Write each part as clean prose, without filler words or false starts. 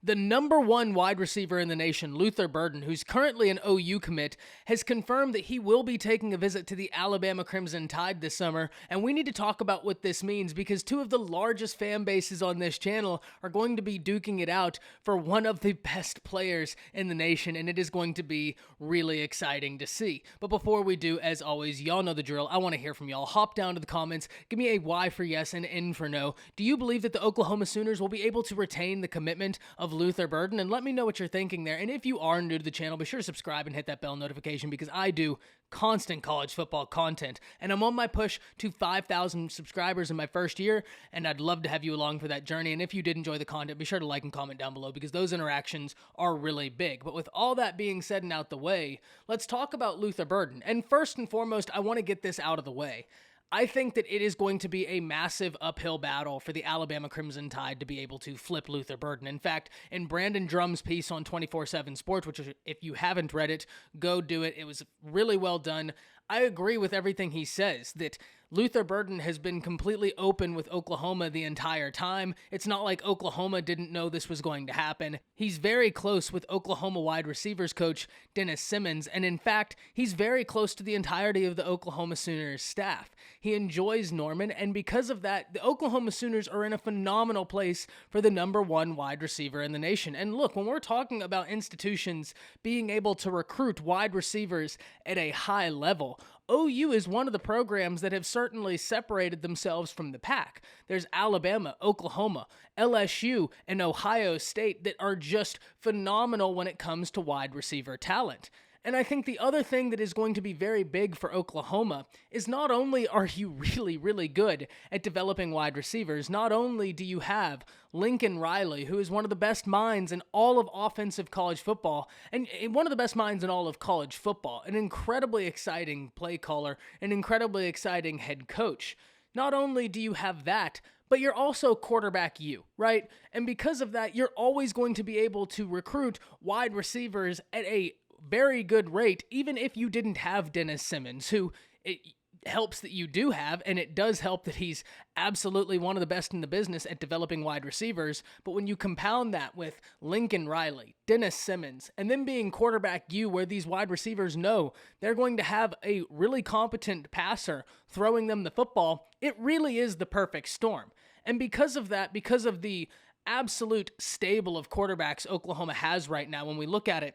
The number one wide receiver in the nation, Luther Burden, who's currently an OU commit, has confirmed that he will be taking a visit to the Alabama Crimson Tide this summer, and we need to talk about what this means because two of the largest fan bases on this channel are going to be duking it out for one of the best players in the nation, and it is going to be really exciting to see. But before we do, as always, y'all know the drill. I want to hear from y'all. Hop down to the comments, give me a Y for yes and N for no. Do you believe that the Oklahoma Sooners will be able to retain the commitment of Luther Burden? And let me know what you're thinking there. And if you are new to the channel, be sure to subscribe and hit that bell notification because I do constant college football content. And I'm on my push to 5,000 subscribers in my first year, and I'd love to have you along for that journey. And if you did enjoy the content, be sure to like and comment down below because those interactions are really big. But with all that being said and out the way, let's talk about Luther Burden. And first and foremost, I want to get this out of the way. I think that it is going to be a massive uphill battle for the Alabama Crimson Tide to be able to flip Luther Burden. In fact, in Brandon Drum's piece on 24/7 Sports, which if you haven't read it, go do it. It was really well done. I agree with everything he says, that Luther Burden has been completely open with Oklahoma the entire time. It's not like Oklahoma didn't know this was going to happen. He's very close with Oklahoma wide receivers coach Dennis Simmons, and in fact, he's very close to the entirety of the Oklahoma Sooners staff. He enjoys Norman, and because of that, the Oklahoma Sooners are in a phenomenal place for the number one wide receiver in the nation. And look, when we're talking about institutions being able to recruit wide receivers at a high level, OU is one of the programs that have certainly separated themselves from the pack. There's Alabama, Oklahoma, LSU, and Ohio State that are just phenomenal when it comes to wide receiver talent. And I think the other thing that is going to be very big for Oklahoma is not only are you really good at developing wide receivers, not only do you have Lincoln Riley, who is one of the best minds in all of offensive college football, and one of the best minds in all of college football, an incredibly exciting play caller, an incredibly exciting head coach. Not only do you have that, but you're also quarterback you, right? And because of that, you're always going to be able to recruit wide receivers at a very good rate, even if you didn't have Dennis Simmons, who it helps that you do have, and it does help that he's absolutely one of the best in the business at developing wide receivers. But when you compound that with Lincoln Riley, Dennis Simmons, and then being quarterback you, where these wide receivers know they're going to have a really competent passer throwing them the football, it really is the perfect storm. And because of that, because of the absolute stable of quarterbacks Oklahoma has right now, when we look at it,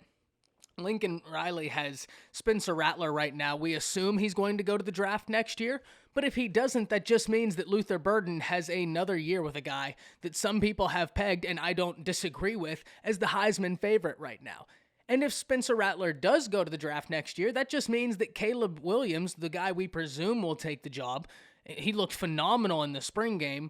Lincoln Riley has Spencer Rattler right now. We assume he's going to go to the draft next year, but if he doesn't, that just means that Luther Burden has another year with a guy that some people have pegged, and I don't disagree with, as the Heisman favorite right now. And if Spencer Rattler does go to the draft next year, that just means that Caleb Williams, the guy we presume will take the job, he looked phenomenal in the spring game,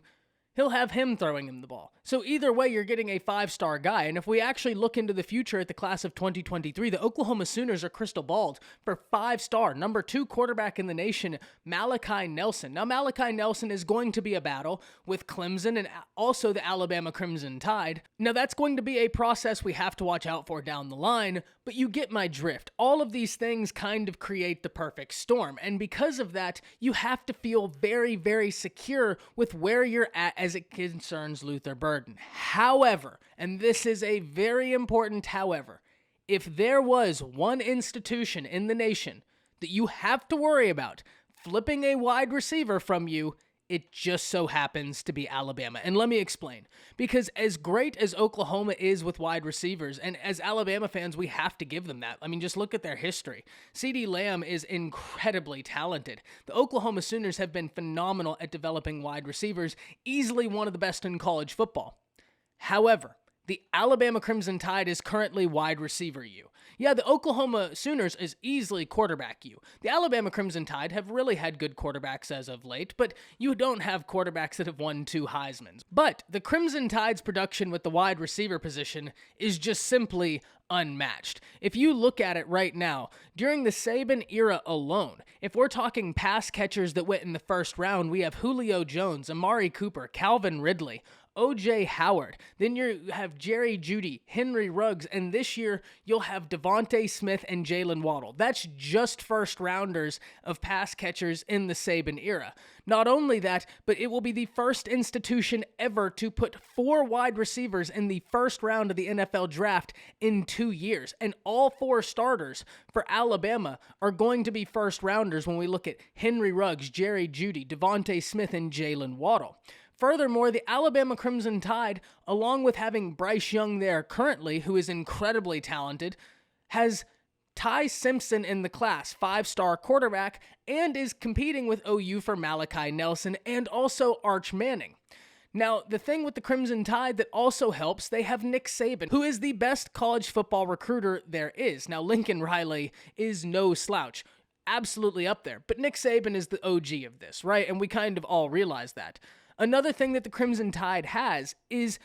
he'll have him throwing him the ball. So either way, you're getting a five-star guy. And if we actually look into the future at the class of 2023, the Oklahoma Sooners are crystal balled for five-star, number 2 quarterback in the nation, Malachi Nelson. Now, Malachi Nelson is going to be a battle with Clemson and also the Alabama Crimson Tide. Now, that's going to be a process we have to watch out for down the line, but you get my drift. All of these things kind of create the perfect storm. And because of that, you have to feel very secure with where you're at as it concerns Luther Burden. However, and this is a very important however, if there was one institution in the nation that you have to worry about flipping a wide receiver from you, it just so happens to be Alabama. And let me explain. Because as great as Oklahoma is with wide receivers, and as Alabama fans, we have to give them that. I mean, just look at their history. CeeDee Lamb is incredibly talented. The Oklahoma Sooners have been phenomenal at developing wide receivers, easily one of the best in college football. However, the Alabama Crimson Tide is currently wide receiver you. Yeah, the Oklahoma Sooners is easily quarterback you. The Alabama Crimson Tide have really had good quarterbacks as of late, but you don't have quarterbacks that have won 2 Heismans. But the Crimson Tide's production with the wide receiver position is just simply unmatched. If you look at it right now, during the Saban era alone, if we're talking pass catchers that went in the first round, we have Julio Jones, Amari Cooper, Calvin Ridley, O.J. Howard. Then you have Jerry Jeudy, Henry Ruggs, and this year you'll have Devontae Smith and Jalen Waddle. That's just first rounders of pass catchers in the Saban era. Not only that, but it will be the first institution ever to put 4 wide receivers in the first round of the NFL draft in 2 years. And all 4 starters for Alabama are going to be first rounders when we look at Henry Ruggs, Jerry Jeudy, Devontae Smith, and Jalen Waddle. Furthermore, the Alabama Crimson Tide, along with having Bryce Young there currently, who is incredibly talented, has Ty Simpson in the class, 5-star quarterback, and is competing with OU for Malachi Nelson and also Arch Manning. Now, the thing with the Crimson Tide that also helps, they have Nick Saban, who is the best college football recruiter there is. Now, Lincoln Riley is no slouch, absolutely up there, but Nick Saban is the OG of this, right? And we kind of all realize that. Another thing that the Crimson Tide has is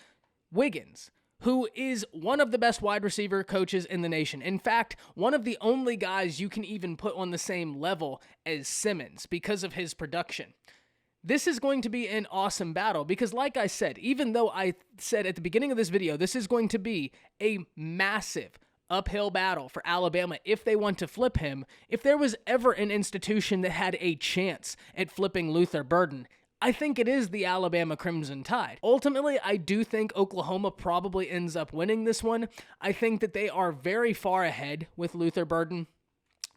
Wiggins, who is one of the best wide receiver coaches in the nation. In fact, one of the only guys you can even put on the same level as Simmons because of his production. This is going to be an awesome battle because, like I said, even though I said at the beginning of this video, this is going to be a massive uphill battle for Alabama if they want to flip him. If there was ever an institution that had a chance at flipping Luther Burden, I think it is the Alabama Crimson Tide. Ultimately, I do think Oklahoma probably ends up winning this one. I think that they are very far ahead with Luther Burden.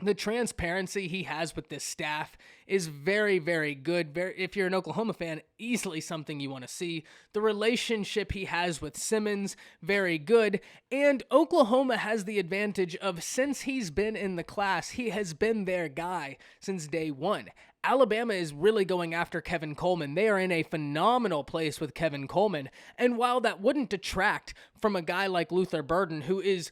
The transparency he has with this staff is very, very good. If you're an Oklahoma fan, easily something you want to see. The relationship he has with Simmons, very good. And Oklahoma has the advantage of, since he's been in the class, he has been their guy since day one. Alabama is really going after Kevin Coleman. They are in a phenomenal place with Kevin Coleman. And while that wouldn't detract from a guy like Luther Burden, who is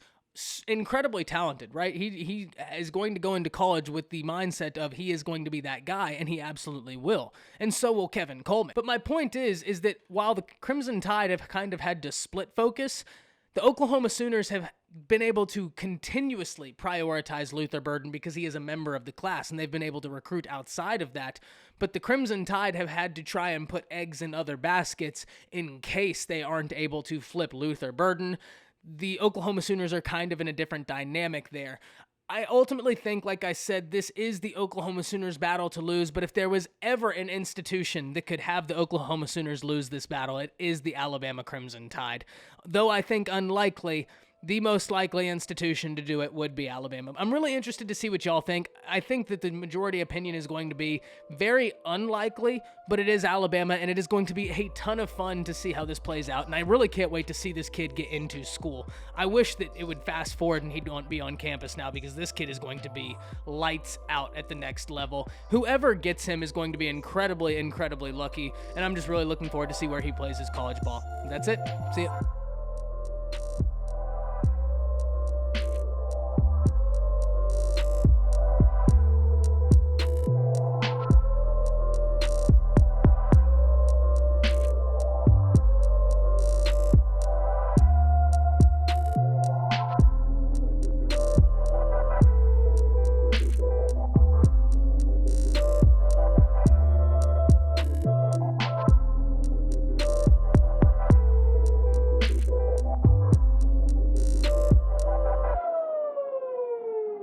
incredibly talented, right? He is going to go into college with the mindset of he is going to be that guy, and he absolutely will. And so will Kevin Coleman. But my point is that while the Crimson Tide have kind of had to split focus, the Oklahoma Sooners have been able to continuously prioritize Luther Burden because he is a member of the class, and they've been able to recruit outside of that. But the Crimson Tide have had to try and put eggs in other baskets in case they aren't able to flip Luther Burden. The Oklahoma Sooners are kind of in a different dynamic there. I ultimately think, like I said, this is the Oklahoma Sooners' battle to lose, but if there was ever an institution that could have the Oklahoma Sooners lose this battle, it is the Alabama Crimson Tide. Though I think unlikely, the most likely institution to do it would be Alabama. I'm really interested to see what y'all think. I think that the majority opinion is going to be very unlikely, but it is Alabama, and it is going to be a ton of fun to see how this plays out, and I really can't wait to see this kid get into school. I wish that it would fast forward and he'd be on campus now, because this kid is going to be lights out at the next level. Whoever gets him is going to be incredibly, incredibly lucky, and I'm just really looking forward to see where he plays his college ball. That's it. See ya.